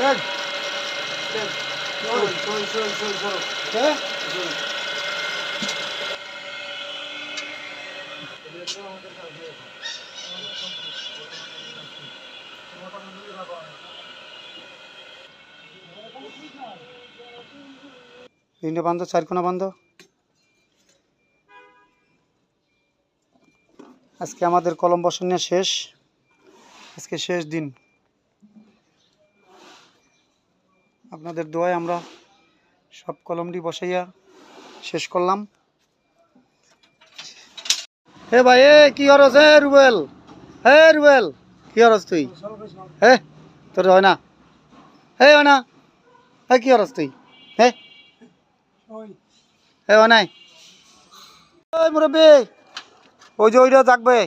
তিনটে বান্ধ, চারকোনা বান্ধ। আজকে আমাদের কলম বসানো শেষ, আজকে শেষ দিন। আপনাদের দোয়ায় আমরা সব কলমটি বসাইয়া শেষ করলাম। হে ভাই, এ কি হরস? হে রুবেল, হে রুবেল, কি হরস তুই? হে তোর হয় না, হে হয় না, হে কি হরস তুই? হে হে হয় নাই? ওই মুরব্বী, ওই যে ওইটা থাকবে।